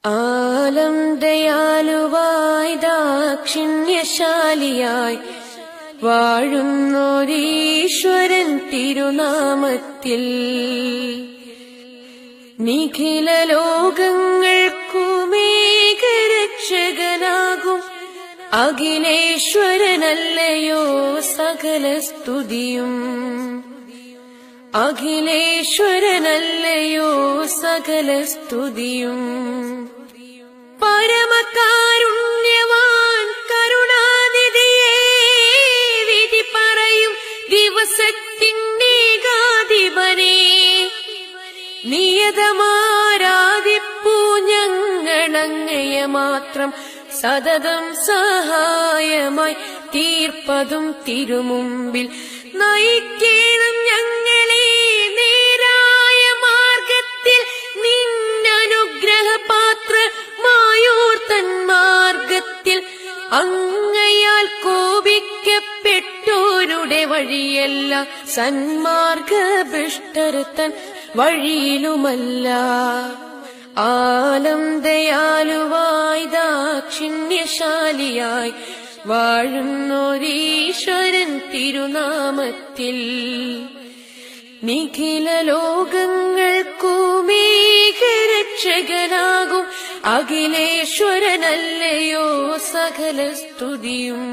ആലം ദയാലുവായി ദാക്ഷിണ്യശാലിയായി വാഴുന്നോരീശ്വരൻ തിരുനാമത്തിൽ നിഖില ലോകങ്ങൾക്കുമേകരക്ഷകനാകും അഖിലേശ്വരനല്ലയോ സകല സ്തുതിയും. അഖിലേശ്വരനല്ലയോ സകല സ്തുതിയും. പരമകാരുണ്യവാൻ കരുണാനിധിയേ, വിധി പറയും ദിവസത്തിന്നേകാധിപനേ, നിയതമാരാധിപ്പൂ ഞങ്ങളങ്ങയെ മാത്രം സതതം സഹായമായി തീർപ്പതും തിരുമുമ്പിൽ നയിക്കേണം ഞങ്ങളെ നേരായ മാർഗത്തിൽ. നിന്നനുഗ്രഹപാത്രമായോർത്തൻ മാർഗത്തിൽ അങ്ങയാൽ കോപിക്കപ്പെട്ടോരുടെ വഴിയല്ല, സന്മാർഗഭ്രഷ്ടർത്തൻ വഴിയിലുമല്ല. ആലം ദയാലുവായി ദാക്ഷിണ്യശാലിയായി വാഴുന്നോരീശ്വരൻ തിരുനാമത്തിൽ നിഖില ലോകങ്ങൾക്കുമേകരക്ഷകനാകും അഖിലേശ്വരനല്ലയോ സകല സ്തുതിയും.